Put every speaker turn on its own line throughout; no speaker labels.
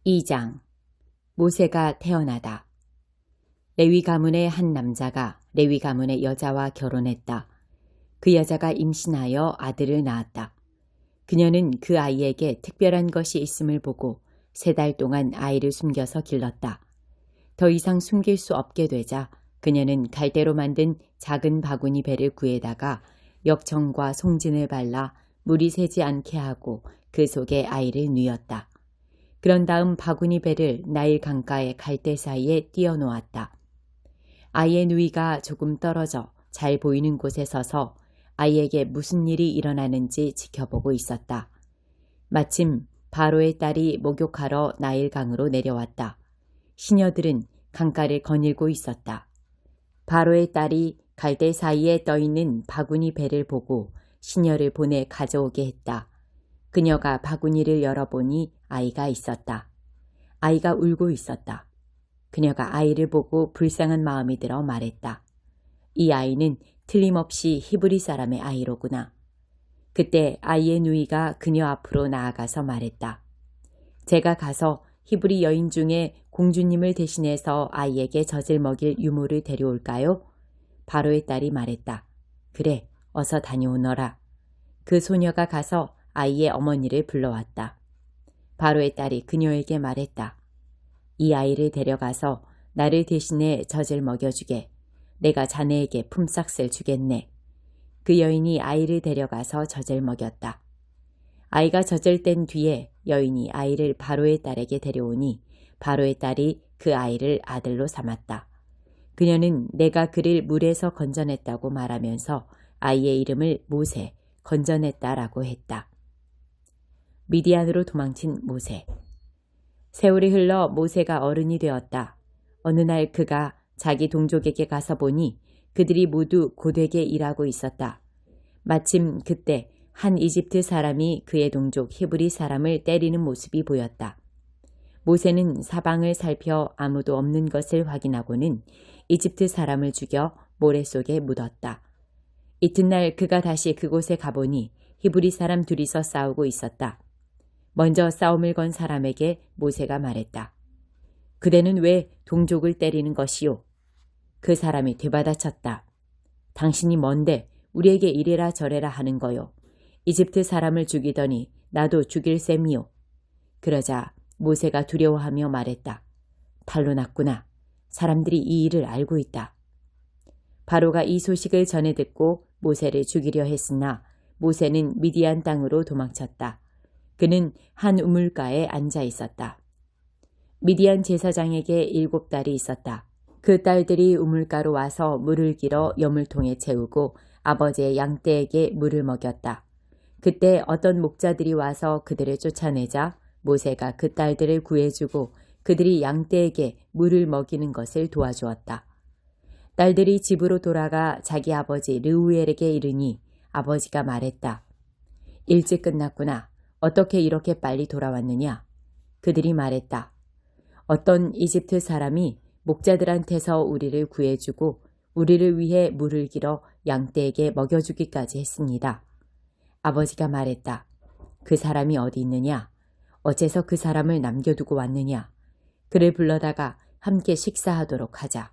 2장 모세가 태어나다. 레위 가문의 한 남자가 레위 가문의 여자와 결혼했다. 그 여자가 임신하여 아들을 낳았다. 그녀는 그 아이에게 특별한 것이 있음을 보고 3달 동안 아이를 숨겨서 길렀다. 더 이상 숨길 수 없게 되자 그녀는 갈대로 만든 작은 바구니 배를 구해다가 역청과 송진을 발라 물이 새지 않게 하고 그 속에 아이를 뉘었다. 그런 다음 바구니 배를 나일 강가의 갈대 사이에 띄워 놓았다. 아이의 누이가 조금 떨어져 잘 보이는 곳에 서서 아이에게 무슨 일이 일어나는지 지켜보고 있었다. 마침 바로의 딸이 목욕하러 나일 강으로 내려왔다. 시녀들은 강가를 거닐고 있었다. 바로의 딸이 갈대 사이에 떠있는 바구니 배를 보고 시녀를 보내 가져오게 했다. 그녀가 바구니를 열어보니 아이가 있었다. 아이가 울고 있었다. 그녀가 아이를 보고 불쌍한 마음이 들어 말했다. 이 아이는 틀림없이 히브리 사람의 아이로구나. 그때 아이의 누이가 그녀 앞으로 나아가서 말했다. 제가 가서 히브리 여인 중에 공주님을 대신해서 아이에게 젖을 먹일 유모를 데려올까요? 바로의 딸이 말했다. 그래, 어서 다녀오너라. 그 소녀가 가서 아이의 어머니를 불러왔다. 바로의 딸이 그녀에게 말했다. 이 아이를 데려가서 나를 대신해 젖을 먹여주게. 내가 자네에게 품삯을 주겠네. 그 여인이 아이를 데려가서 젖을 먹였다. 아이가 젖을 뗀 뒤에 여인이 아이를 바로의 딸에게 데려오니 바로의 딸이 그 아이를 아들로 삼았다. 그녀는 내가 그를 물에서 건져냈다고 말하면서 아이의 이름을 모세, 건져냈다라고 했다. 미디안으로 도망친 모세. 세월이 흘러 모세가 어른이 되었다. 어느 날 그가 자기 동족에게 가서 보니 그들이 모두 고되게 일하고 있었다. 마침 그때 한 이집트 사람이 그의 동족 히브리 사람을 때리는 모습이 보였다. 모세는 사방을 살펴 아무도 없는 것을 확인하고는 이집트 사람을 죽여 모래 속에 묻었다. 이튿날 그가 다시 그곳에 가보니 히브리 사람 둘이서 싸우고 있었다. 먼저 싸움을 건 사람에게 모세가 말했다. 그대는 왜 동족을 때리는 것이요? 그 사람이 되받아쳤다. 당신이 뭔데 우리에게 이래라 저래라 하는 거요. 이집트 사람을 죽이더니 나도 죽일 셈이요. 그러자 모세가 두려워하며 말했다. 발로 났구나. 사람들이 이 일을 알고 있다. 바로가 이 소식을 전해 듣고 모세를 죽이려 했으나 모세는 미디안 땅으로 도망쳤다. 그는 한 우물가에 앉아 있었다. 미디안 제사장에게 7딸이 있었다. 그 딸들이 우물가로 와서 물을 길어 여물통에 채우고 아버지의 양떼에게 물을 먹였다. 그때 어떤 목자들이 와서 그들을 쫓아내자 모세가 그 딸들을 구해주고 그들이 양떼에게 물을 먹이는 것을 도와주었다. 딸들이 집으로 돌아가 자기 아버지 르우엘에게 이르니 아버지가 말했다. 일찍 끝났구나. 어떻게 이렇게 빨리 돌아왔느냐? 그들이 말했다. 어떤 이집트 사람이 목자들한테서 우리를 구해주고 우리를 위해 물을 길어 양떼에게 먹여주기까지 했습니다. 아버지가 말했다. 그 사람이 어디 있느냐? 어째서 그 사람을 남겨두고 왔느냐? 그를 불러다가 함께 식사하도록 하자.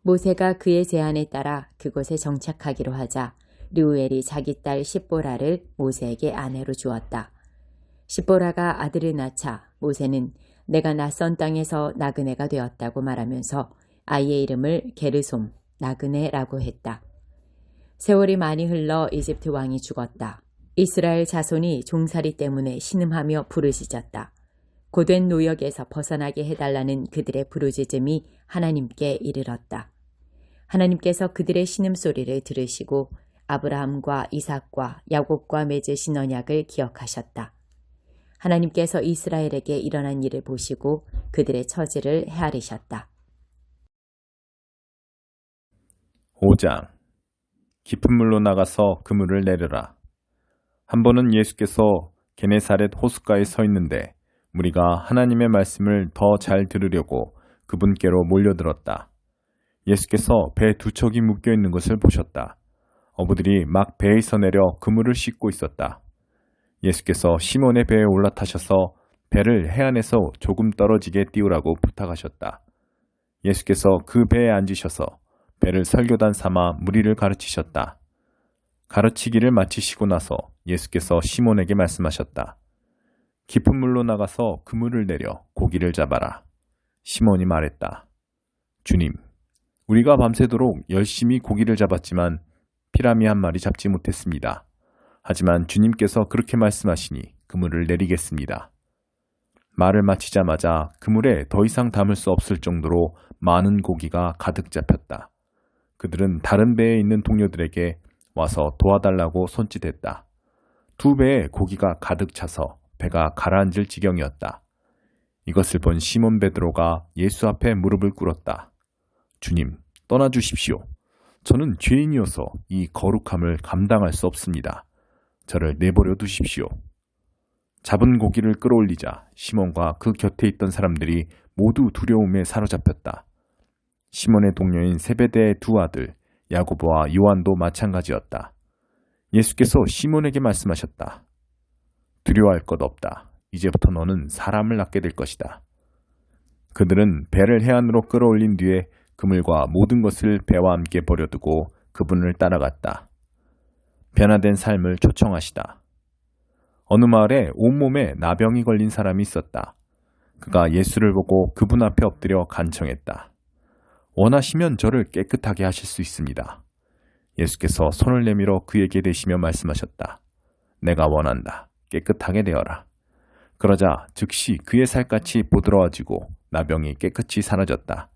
모세가 그의 제안에 따라 그곳에 정착하기로 하자 르우엘이 자기 딸 십보라를 모세에게 아내로 주었다. 십보라가 아들을 낳자 모세는 내가 낯선 땅에서 나그네가 되었다고 말하면서 아이의 이름을 게르솜, 나그네라고 했다. 세월이 많이 흘러 이집트 왕이 죽었다. 이스라엘 자손이 종살이 때문에 신음하며 부르짖었다. 고된 노역에서 벗어나게 해달라는 그들의 부르짖음이 하나님께 이르렀다. 하나님께서 그들의 신음소리를 들으시고 아브라함과 이삭과 야곱과 맺으신 언약을 기억하셨다. 하나님께서 이스라엘에게 일어난 일을 보시고 그들의 처지를 헤아리셨다.
5장 깊은 물로 나가서 그물을 내려라. 한 번은 예수께서 게네사렛 호숫가에 서 있는데 무리가 하나님의 말씀을 더 잘 들으려고 그분께로 몰려들었다. 예수께서 배 2척이 묶여 있는 것을 보셨다. 어부들이 막 배에서 내려 그물을 씻고 있었다. 예수께서 시몬의 배에 올라타셔서 배를 해안에서 조금 떨어지게 띄우라고 부탁하셨다. 예수께서 그 배에 앉으셔서 배를 설교단 삼아 무리를 가르치셨다. 가르치기를 마치시고 나서 예수께서 시몬에게 말씀하셨다. 깊은 물로 나가서 그물을 내려 고기를 잡아라. 시몬이 말했다. 주님, 우리가 밤새도록 열심히 고기를 잡았지만 피라미 한 마리 잡지 못했습니다. 하지만 주님께서 그렇게 말씀하시니 그물을 내리겠습니다. 말을 마치자마자 그물에 더 이상 담을 수 없을 정도로 많은 고기가 가득 잡혔다. 그들은 다른 배에 있는 동료들에게 와서 도와달라고 손짓했다. 두 배에 고기가 가득 차서 배가 가라앉을 지경이었다. 이것을 본 시몬 베드로가 예수 앞에 무릎을 꿇었다. 주님, 떠나주십시오. 저는 죄인이어서 이 거룩함을 감당할 수 없습니다. 저를 내버려 두십시오. 잡은 고기를 끌어올리자 시몬과 그 곁에 있던 사람들이 모두 두려움에 사로잡혔다. 시몬의 동료인 세베대의 두 아들 야고보와 요한도 마찬가지였다. 예수께서 시몬에게 말씀하셨다. 두려워할 것 없다. 이제부터 너는 사람을 낳게 될 것이다. 그들은 배를 해안으로 끌어올린 뒤에 그물과 모든 것을 배와 함께 버려두고 그분을 따라갔다. 변화된 삶을 초청하시다. 어느 마을에 온몸에 나병이 걸린 사람이 있었다. 그가 예수를 보고 그분 앞에 엎드려 간청했다. 원하시면 저를 깨끗하게 하실 수 있습니다. 예수께서 손을 내밀어 그에게 대시며 말씀하셨다. 내가 원한다. 깨끗하게 되어라. 그러자 즉시 그의 살갗이 부드러워지고 나병이 깨끗이 사라졌다.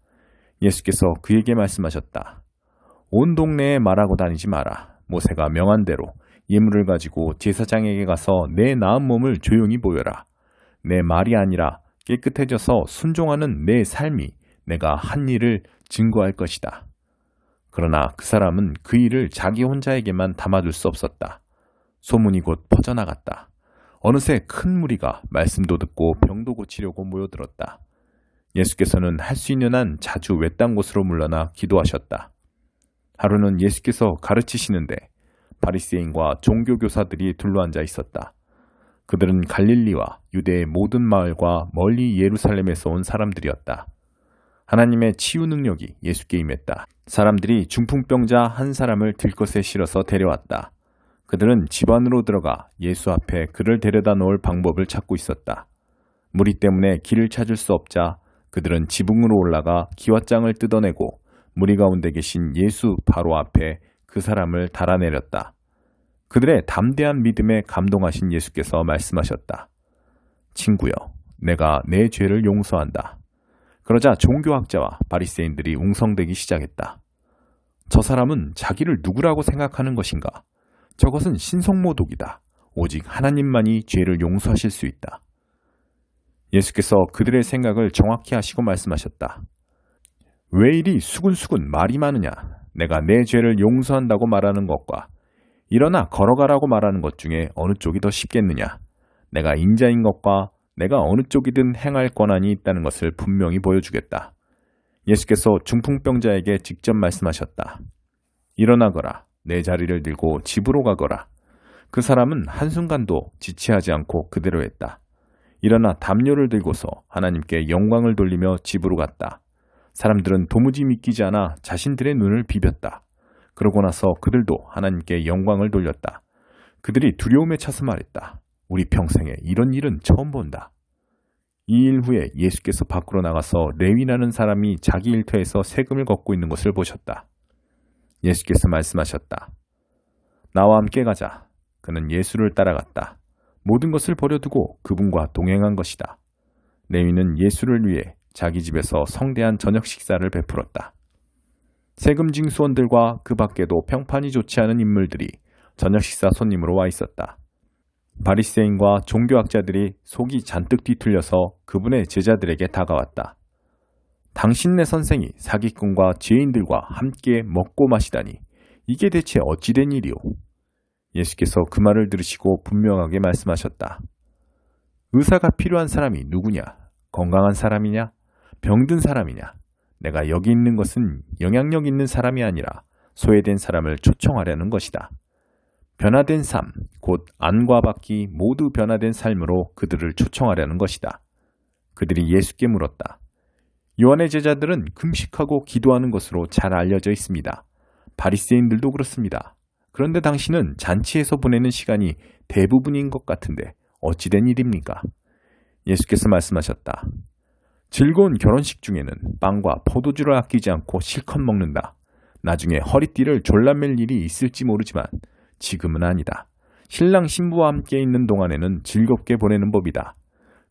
예수께서 그에게 말씀하셨다. 온 동네에 말하고 다니지 마라. 모세가 명한 대로 예물을 가지고 제사장에게 가서 내 나은 몸을 조용히 보여라. 내 말이 아니라 깨끗해져서 순종하는 내 삶이 내가 한 일을 증거할 것이다. 그러나 그 사람은 그 일을 자기 혼자에게만 담아둘 수 없었다. 소문이 곧 퍼져나갔다. 어느새 큰 무리가 말씀도 듣고 병도 고치려고 모여들었다. 예수께서는 할 수 있는 한 자주 외딴 곳으로 물러나 기도하셨다. 하루는 예수께서 가르치시는데 바리새인과 종교교사들이 둘러앉아 있었다. 그들은 갈릴리와 유대의 모든 마을과 멀리 예루살렘에서 온 사람들이었다. 하나님의 치유 능력이 예수께 임했다. 사람들이 중풍병자 한 사람을 들것에 실어서 데려왔다. 그들은 집 안으로 들어가 예수 앞에 그를 데려다 놓을 방법을 찾고 있었다. 무리 때문에 길을 찾을 수 없자 그들은 지붕으로 올라가 기왓장을 뜯어내고 무리 가운데 계신 예수 바로 앞에 그 사람을 달아내렸다. 그들의 담대한 믿음에 감동하신 예수께서 말씀하셨다. 친구여, 내가 내 죄를 용서한다. 그러자 종교학자와 바리새인들이 웅성대기 시작했다. 저 사람은 자기를 누구라고 생각하는 것인가? 저것은 신성모독이다. 오직 하나님만이 죄를 용서하실 수 있다. 예수께서 그들의 생각을 정확히 하시고 말씀하셨다. 왜 이리 수근수근 말이 많으냐? 내가 내 죄를 용서한다고 말하는 것과 일어나 걸어가라고 말하는 것 중에 어느 쪽이 더 쉽겠느냐? 내가 인자인 것과 내가 어느 쪽이든 행할 권한이 있다는 것을 분명히 보여주겠다. 예수께서 중풍병자에게 직접 말씀하셨다. 일어나거라. 내 자리를 들고 집으로 가거라. 그 사람은 한순간도 지체하지 않고 그대로 했다. 일어나 담요를 들고서 하나님께 영광을 돌리며 집으로 갔다. 사람들은 도무지 믿기지 않아 자신들의 눈을 비볐다. 그러고 나서 그들도 하나님께 영광을 돌렸다. 그들이 두려움에 차서 말했다. 우리 평생에 이런 일은 처음 본다. 이 일 후에 예수께서 밖으로 나가서 레위라는 사람이 자기 일터에서 세금을 걷고 있는 것을 보셨다. 예수께서 말씀하셨다. 나와 함께 가자. 그는 예수를 따라갔다. 모든 것을 버려두고 그분과 동행한 것이다. 레위는 예수를 위해 자기 집에서 성대한 저녁 식사를 베풀었다. 세금 징수원들과 그 밖에도 평판이 좋지 않은 인물들이 저녁 식사 손님으로 와 있었다. 바리새인과 종교학자들이 속이 잔뜩 뒤틀려서 그분의 제자들에게 다가왔다. 당신네 선생이 사기꾼과 죄인들과 함께 먹고 마시다니 이게 대체 어찌된 일이오? 예수께서 그 말을 들으시고 분명하게 말씀하셨다. 의사가 필요한 사람이 누구냐? 건강한 사람이냐? 병든 사람이냐? 내가 여기 있는 것은 영향력 있는 사람이 아니라 소외된 사람을 초청하려는 것이다. 변화된 삶, 곧 안과 밖이 모두 변화된 삶으로 그들을 초청하려는 것이다. 그들이 예수께 물었다. 요한의 제자들은 금식하고 기도하는 것으로 잘 알려져 있습니다. 바리새인들도 그렇습니다. 그런데 당신은 잔치에서 보내는 시간이 대부분인 것 같은데 어찌된 일입니까? 예수께서 말씀하셨다. 즐거운 결혼식 중에는 빵과 포도주를 아끼지 않고 실컷 먹는다. 나중에 허리띠를 졸라맬 일이 있을지 모르지만 지금은 아니다. 신랑 신부와 함께 있는 동안에는 즐겁게 보내는 법이다.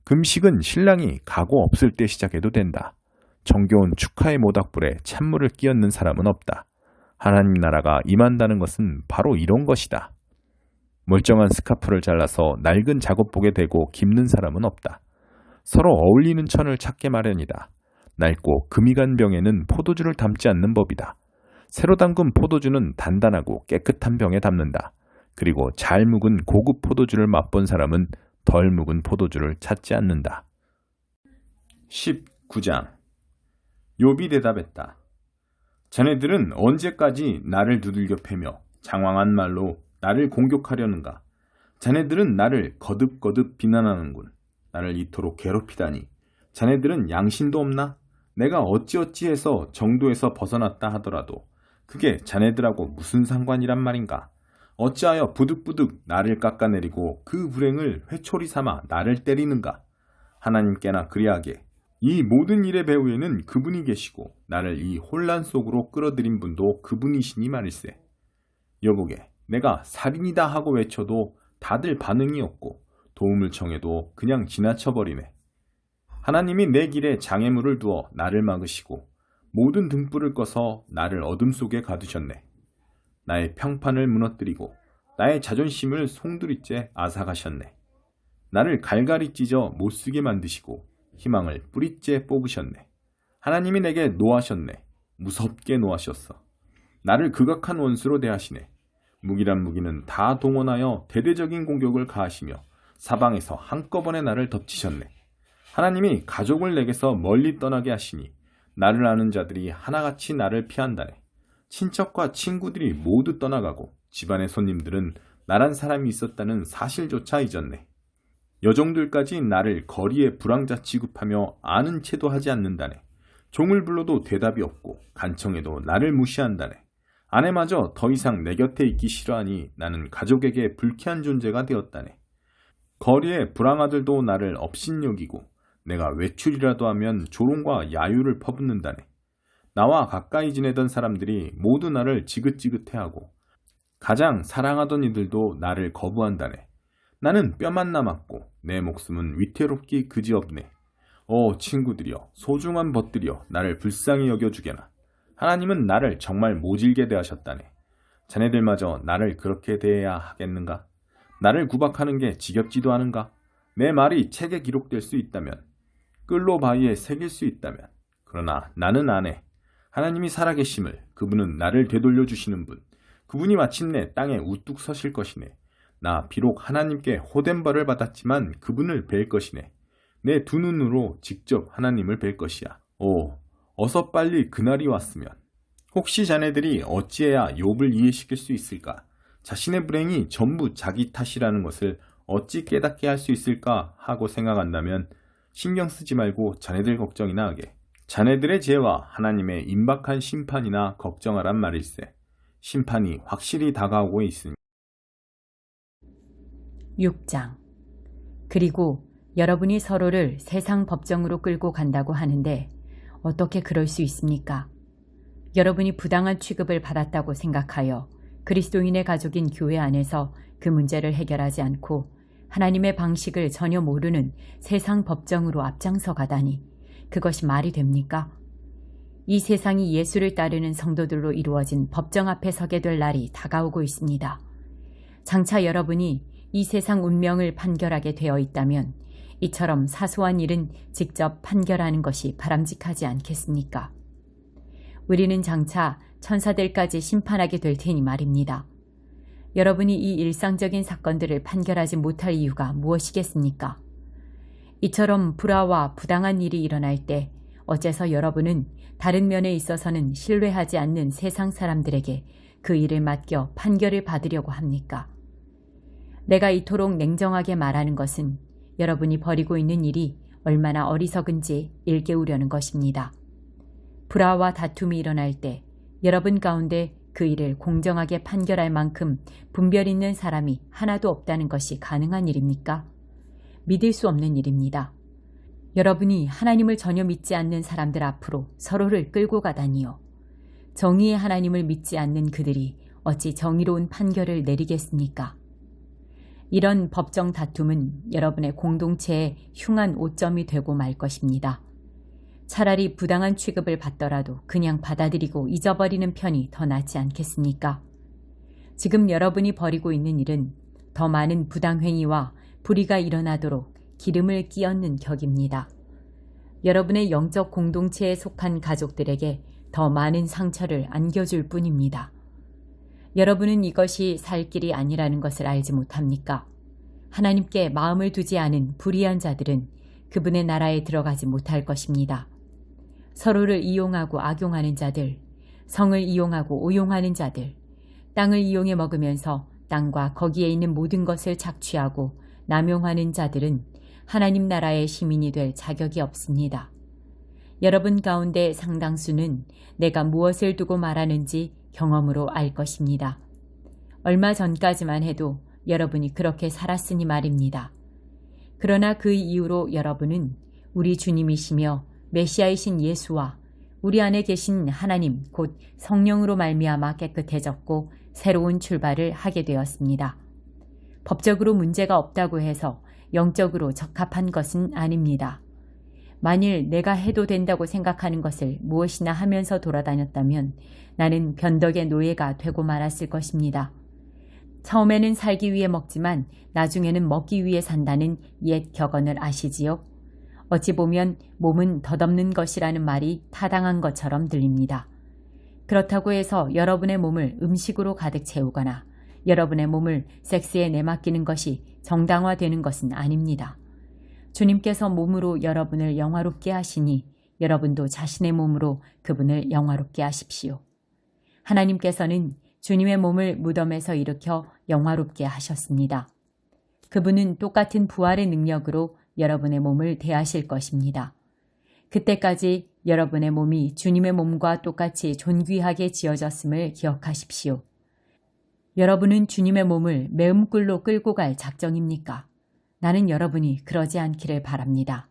금식은 신랑이 가고 없을 때 시작해도 된다. 정겨운 축하의 모닥불에 찬물을 끼얹는 사람은 없다. 하나님 나라가 임한다는 것은 바로 이런 것이다. 멀쩡한 스카프를 잘라서 낡은 작업복에 대고 깁는 사람은 없다. 서로 어울리는 천을 찾게 마련이다. 낡고 금이 간 병에는 포도주를 담지 않는 법이다. 새로 담근 포도주는 단단하고 깨끗한 병에 담는다. 그리고 잘 묵은 고급 포도주를 맛본 사람은 덜 묵은 포도주를 찾지 않는다. 19장 욥이 대답했다. 자네들은 언제까지 나를 두들겨 패며 장황한 말로 나를 공격하려는가? 자네들은 나를 거듭거듭 비난하는군. 나를 이토록 괴롭히다니. 자네들은 양심도 없나? 내가 어찌어찌해서 정도에서 벗어났다 하더라도 그게 자네들하고 무슨 상관이란 말인가? 어찌하여 부득부득 나를 깎아내리고 그 불행을 회초리 삼아 나를 때리는가? 하나님께나 그리하게 이 모든 일의 배후에는 그분이 계시고 나를 이 혼란 속으로 끌어들인 분도 그분이시니 말일세. 여보게, 내가 살인이다 하고 외쳐도 다들 반응이 없고 도움을 청해도 그냥 지나쳐버리네. 하나님이 내 길에 장애물을 두어 나를 막으시고 모든 등불을 꺼서 나를 어둠 속에 가두셨네. 나의 평판을 무너뜨리고 나의 자존심을 송두리째 앗아가셨네. 나를 갈갈이 찢어 못쓰게 만드시고 희망을 뿌리째 뽑으셨네. 하나님이 내게 노하셨네. 무섭게 노하셨어. 나를 극악한 원수로 대하시네. 무기란 무기는 다 동원하여 대대적인 공격을 가하시며 사방에서 한꺼번에 나를 덮치셨네. 하나님이 가족을 내게서 멀리 떠나게 하시니 나를 아는 자들이 하나같이 나를 피한다네. 친척과 친구들이 모두 떠나가고 집안의 손님들은 나란 사람이 있었다는 사실조차 잊었네. 여종들까지 나를 거리에 불황자 취급하며 아는 체도 하지 않는다네. 종을 불러도 대답이 없고 간청해도 나를 무시한다네. 아내마저 더 이상 내 곁에 있기 싫어하니 나는 가족에게 불쾌한 존재가 되었다네. 거리의 불황아들도 나를 업신여기고 내가 외출이라도 하면 조롱과 야유를 퍼붓는다네. 나와 가까이 지내던 사람들이 모두 나를 지긋지긋해하고 가장 사랑하던 이들도 나를 거부한다네. 나는 뼈만 남았고 내 목숨은 위태롭기 그지없네. 친구들이여, 소중한 벗들이여, 나를 불쌍히 여겨주게나. 하나님은 나를 정말 모질게 대하셨다네. 자네들마저 나를 그렇게 대해야 하겠는가? 나를 구박하는 게 지겹지도 않은가? 내 말이 책에 기록될 수 있다면, 끌로 바위에 새길 수 있다면, 그러나 나는 안 해. 하나님이 살아계심을, 그분은 나를 되돌려 주시는 분, 그분이 마침내 땅에 우뚝 서실 것이네. 나 비록 하나님께 호된 벌을 받았지만 그분을 뵐 것이네. 내 두 눈으로 직접 하나님을 뵐 것이야. 어서 빨리 그날이 왔으면. 혹시 자네들이 어찌해야 욥을 이해시킬 수 있을까? 자신의 불행이 전부 자기 탓이라는 것을 어찌 깨닫게 할 수 있을까 하고 생각한다면 신경 쓰지 말고 자네들 걱정이나 하게. 자네들의 죄와 하나님의 임박한 심판이나 걱정하란 말일세. 심판이 확실히 다가오고 있으니.
6장. 그리고 여러분이 서로를 세상 법정으로 끌고 간다고 하는데 어떻게 그럴 수 있습니까? 여러분이 부당한 취급을 받았다고 생각하여 그리스도인의 가족인 교회 안에서 그 문제를 해결하지 않고 하나님의 방식을 전혀 모르는 세상 법정으로 앞장서 가다니 그것이 말이 됩니까? 이 세상이 예수를 따르는 성도들로 이루어진 법정 앞에 서게 될 날이 다가오고 있습니다. 장차 여러분이 이 세상 운명을 판결하게 되어 있다면 이처럼 사소한 일은 직접 판결하는 것이 바람직하지 않겠습니까? 우리는 장차 천사들까지 심판하게 될 테니 말입니다. 여러분이 이 일상적인 사건들을 판결하지 못할 이유가 무엇이겠습니까? 이처럼 불화와 부당한 일이 일어날 때 어째서 여러분은 다른 면에 있어서는 신뢰하지 않는 세상 사람들에게 그 일을 맡겨 판결을 받으려고 합니까? 내가 이토록 냉정하게 말하는 것은 여러분이 벌이고 있는 일이 얼마나 어리석은지 일깨우려는 것입니다. 불화와 다툼이 일어날 때 여러분 가운데 그 일을 공정하게 판결할 만큼 분별 있는 사람이 하나도 없다는 것이 가능한 일입니까? 믿을 수 없는 일입니다. 여러분이 하나님을 전혀 믿지 않는 사람들 앞으로 서로를 끌고 가다니요. 정의의 하나님을 믿지 않는 그들이 어찌 정의로운 판결을 내리겠습니까? 이런 법정 다툼은 여러분의 공동체의 흉한 오점이 되고 말 것입니다. 차라리 부당한 취급을 받더라도 그냥 받아들이고 잊어버리는 편이 더 낫지 않겠습니까? 지금 여러분이 벌이고 있는 일은 더 많은 부당행위와 불의가 일어나도록 기름을 끼얹는 격입니다. 여러분의 영적 공동체에 속한 가족들에게 더 많은 상처를 안겨줄 뿐입니다. 여러분은 이것이 살 길이 아니라는 것을 알지 못합니까? 하나님께 마음을 두지 않은 불의한 자들은 그분의 나라에 들어가지 못할 것입니다. 서로를 이용하고 악용하는 자들, 성을 이용하고 오용하는 자들, 땅을 이용해 먹으면서 땅과 거기에 있는 모든 것을 착취하고 남용하는 자들은 하나님 나라의 시민이 될 자격이 없습니다. 여러분 가운데 상당수는 내가 무엇을 두고 말하는지 경험으로 알 것입니다. 얼마 전까지만 해도 여러분이 그렇게 살았으니 말입니다. 그러나 그 이후로 여러분은 우리 주님이시며 메시아이신 예수와 우리 안에 계신 하나님 곧 성령으로 말미암아 깨끗해졌고 새로운 출발을 하게 되었습니다. 법적으로 문제가 없다고 해서 영적으로 적합한 것은 아닙니다. 만일 내가 해도 된다고 생각하는 것을 무엇이나 하면서 돌아다녔다면 나는 변덕의 노예가 되고 말았을 것입니다. 처음에는 살기 위해 먹지만 나중에는 먹기 위해 산다는 옛 격언을 아시지요? 어찌 보면 몸은 덧없는 것이라는 말이 타당한 것처럼 들립니다. 그렇다고 해서 여러분의 몸을 음식으로 가득 채우거나 여러분의 몸을 섹스에 내맡기는 것이 정당화되는 것은 아닙니다. 주님께서 몸으로 여러분을 영화롭게 하시니 여러분도 자신의 몸으로 그분을 영화롭게 하십시오. 하나님께서는 주님의 몸을 무덤에서 일으켜 영화롭게 하셨습니다. 그분은 똑같은 부활의 능력으로 여러분의 몸을 대하실 것입니다. 그때까지 여러분의 몸이 주님의 몸과 똑같이 존귀하게 지어졌음을 기억하십시오. 여러분은 주님의 몸을 매음굴로 끌고 갈 작정입니까? 나는 여러분이 그러지 않기를 바랍니다.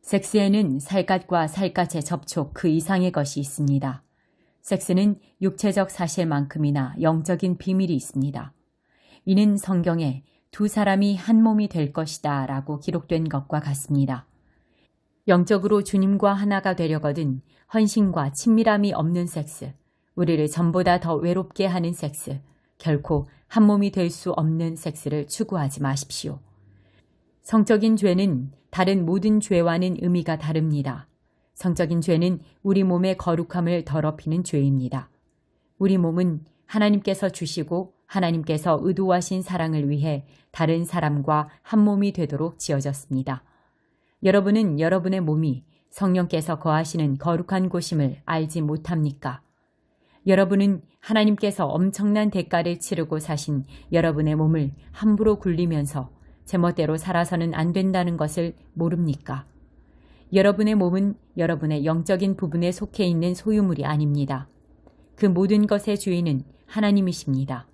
섹스에는 살갗과 살갗의 접촉 그 이상의 것이 있습니다. 섹스는 육체적 사실만큼이나 영적인 비밀이 있습니다. 이는 성경에 두 사람이 한 몸이 될 것이다 라고 기록된 것과 같습니다. 영적으로 주님과 하나가 되려거든 헌신과 친밀함이 없는 섹스, 우리를 전보다 더 외롭게 하는 섹스, 결코 한 몸이 될 수 없는 섹스를 추구하지 마십시오. 성적인 죄는 다른 모든 죄와는 의미가 다릅니다. 성적인 죄는 우리 몸의 거룩함을 더럽히는 죄입니다. 우리 몸은 하나님께서 주시고 하나님께서 의도하신 사랑을 위해 다른 사람과 한 몸이 되도록 지어졌습니다. 여러분은 여러분의 몸이 성령께서 거하시는 거룩한 곳임을 알지 못합니까? 여러분은 하나님께서 엄청난 대가를 치르고 사신 여러분의 몸을 함부로 굴리면서 제멋대로 살아서는 안 된다는 것을 모릅니까? 여러분의 몸은 여러분의 영적인 부분에 속해 있는 소유물이 아닙니다. 그 모든 것의 주인은 하나님이십니다.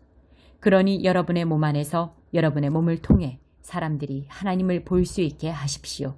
그러니 여러분의 몸 안에서 여러분의 몸을 통해 사람들이 하나님을 볼 수 있게 하십시오.